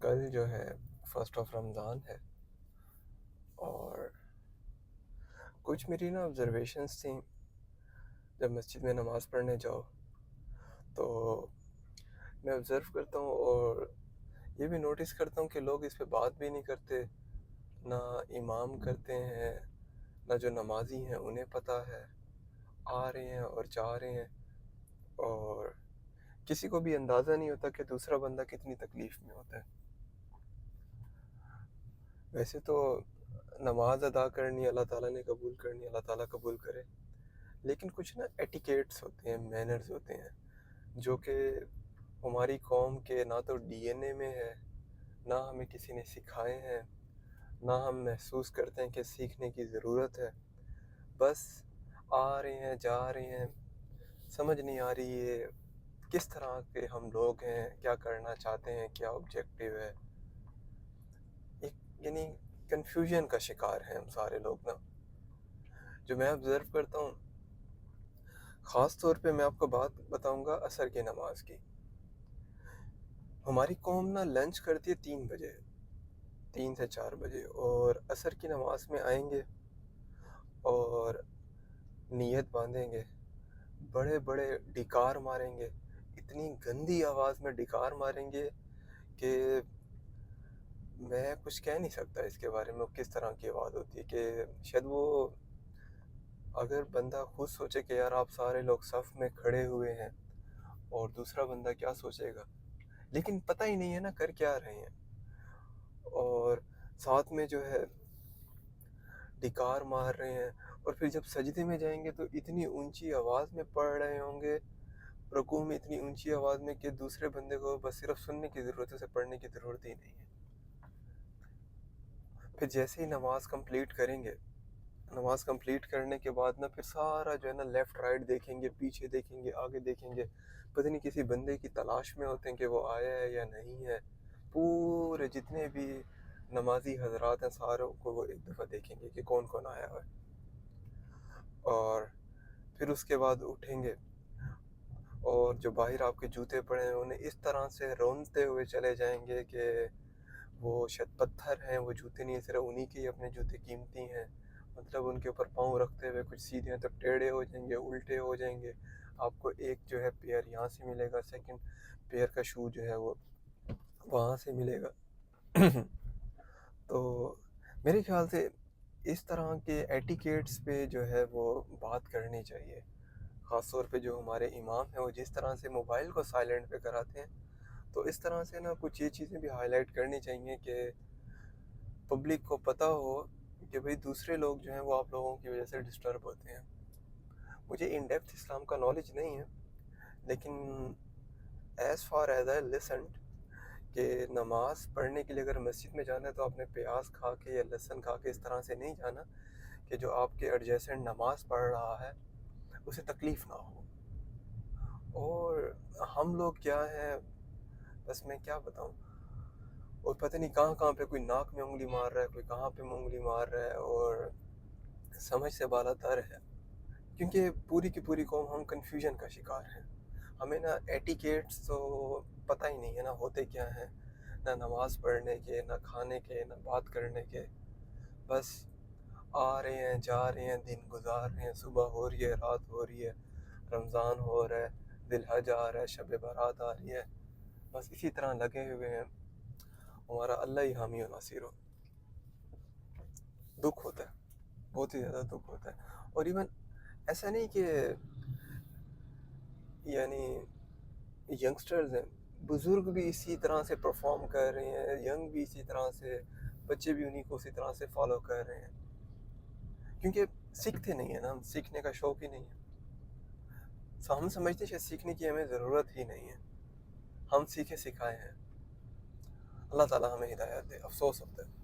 کل جو ہے 1 رمضان ہے، اور کچھ میری آبزرویشنس تھیں. جب مسجد میں نماز پڑھنے جاؤ تو میں آبزرو کرتا ہوں، اور یہ بھی نوٹس کرتا ہوں کہ لوگ اس پہ بات بھی نہیں کرتے، نہ امام کرتے ہیں، نہ جو نمازی ہیں انہیں پتہ ہے. آ رہے ہیں اور جا رہے ہیں، اور کسی کو بھی اندازہ نہیں ہوتا کہ دوسرا بندہ کتنی تکلیف میں ہوتا ہے. ویسے تو نماز ادا کرنی اللہ تعالیٰ نے قبول کرنی، اللہ تعالیٰ قبول کرے، لیکن کچھ ایٹیکیٹس ہوتے ہیں، مینرز ہوتے ہیں، جو کہ ہماری قوم کے نہ تو ڈی این اے میں ہے، نہ ہمیں کسی نے سکھائے ہیں، نہ ہم محسوس کرتے ہیں کہ سیکھنے کی ضرورت ہے. بس آ رہے ہیں جا رہے ہیں، سمجھ نہیں آ رہی یہ کس طرح کے ہم لوگ ہیں، کیا کرنا چاہتے ہیں، کیا آبجیکٹیو ہے. یعنی کنفیوژن کا شکار ہیں ہم سارے لوگ. جو میں آبزرو کرتا ہوں، خاص طور پہ میں آپ کو بات بتاؤں گا عصر کی نماز کی. ہماری قوم لنچ کرتی ہے 3 بجے، 3 سے 4 بجے، اور عصر کی نماز میں آئیں گے اور نیت باندھیں گے، بڑے بڑے ڈکار ماریں گے، اتنی گندی آواز میں ڈکار ماریں گے کہ میں کچھ کہہ نہیں سکتا اس کے بارے میں کس طرح کی آواز ہوتی ہے. کہ شاید وہ اگر بندہ خود سوچے کہ یار آپ سارے لوگ صف میں کھڑے ہوئے ہیں، اور دوسرا بندہ کیا سوچے گا، لیکن پتہ ہی نہیں ہے کر کیا رہے ہیں. اور ساتھ میں جو ہے ڈکار مار رہے ہیں، اور پھر جب سجدے میں جائیں گے تو اتنی اونچی آواز میں پڑھ رہے ہوں گے، رکوع میں اتنی اونچی آواز میں کہ دوسرے بندے کو بس صرف سننے کی ضرورت ہے، اسے پڑھنے کی ضرورت ہی نہیں ہے. پھر جیسے ہی نماز کمپلیٹ کریں گے، نماز کمپلیٹ کرنے کے بعد پھر سارا جو ہے لیفٹ رائٹ دیکھیں گے، پیچھے دیکھیں گے، آگے دیکھیں گے، پتہ نہیں کسی بندے کی تلاش میں ہوتے ہیں کہ وہ آیا ہے یا نہیں ہے. پورے جتنے بھی نمازی حضرات ہیں ساروں کو وہ ایک دفعہ دیکھیں گے کہ کون کون آیا ہوا ہے. اور پھر اس کے بعد اٹھیں گے، اور جو باہر آپ کے جوتے پڑے ہیں انہیں اس طرح سے رونتے ہوئے چلے جائیں گے کہ وہ شاید پتھر ہیں، وہ جوتے نہیں ہیں، صرف انہی کے ہی اپنے جوتے قیمتی ہیں. مطلب ان کے اوپر پاؤں رکھتے ہوئے کچھ سیدھے ہیں تو ٹیڑھے ہو جائیں گے، الٹے ہو جائیں گے. آپ کو ایک جو ہے پیئر یہاں سے ملے گا، سیکنڈ پیئر کا شو جو ہے وہ وہاں سے ملے گا. تو میرے خیال سے اس طرح کے ایٹیکیٹس پہ جو ہے وہ بات کرنی چاہیے. خاص طور پہ جو ہمارے امام ہیں وہ جس طرح سے موبائل کو سائلنٹ پہ کراتے ہیں، تو اس طرح سے کچھ یہ چیزیں بھی ہائی لائٹ کرنی چاہیے کہ پبلک کو پتہ ہو کہ بھئی دوسرے لوگ جو ہیں وہ آپ لوگوں کی وجہ سے ڈسٹرب ہوتے ہیں. مجھے ان ڈیپتھ اسلام کا نالج نہیں ہے، لیکن as far as I listed کہ نماز پڑھنے کے لیے اگر مسجد میں جانا ہے تو آپ نے پیاز کھا کے یا لہسن کھا کے اس طرح سے نہیں جانا کہ جو آپ کے ایڈجیسنٹ نماز پڑھ رہا ہے اسے تکلیف نہ ہو. اور ہم لوگ کیا ہیں، بس میں کیا بتاؤں، اور پتہ نہیں کہاں کہاں پہ کوئی ناک میں انگلی مار رہا ہے، کوئی کہاں پہ انگلی مار رہا ہے، اور سمجھ سے بالا تر ہے. کیونکہ پوری کی پوری قوم ہم کنفیوژن کا شکار ہیں. ہمیں ایٹیکیٹس تو پتہ ہی نہیں ہے ہوتے کیا ہیں، نہ نماز پڑھنے کے، نہ کھانے کے، نہ بات کرنے کے. بس آ رہے ہیں جا رہے ہیں، دن گزار رہے ہیں، صبح ہو رہی ہے، رات ہو رہی ہے، رمضان ہو رہا ہے، ذی الحج آ رہا ہے، شب برات آ رہی ہے. بس اسی طرح لگے ہوئے ہیں. ہمارا اللہ ہی حامی و ناصر ہو. دکھ ہوتا ہے، بہت ہی زیادہ دکھ ہوتا ہے. اور ایون ایسا نہیں کہ یعنی ینگسٹرز ہیں، بزرگ بھی اسی طرح سے پرفارم کر رہے ہیں، ینگ بھی اسی طرح سے، بچے بھی انہی کو اسی طرح سے فالو کر رہے ہیں. کیونکہ سیکھتے نہیں ہیں ہم سیکھنے کا شوق ہی نہیں ہے. ہم سمجھتے ہیں کہ سیکھنے کی ہمیں ضرورت ہی نہیں ہے، ہم سیکھے سکھائے ہیں. اللہ تعالیٰ ہمیں ہدایت دے. افسوس ہوتا ہے.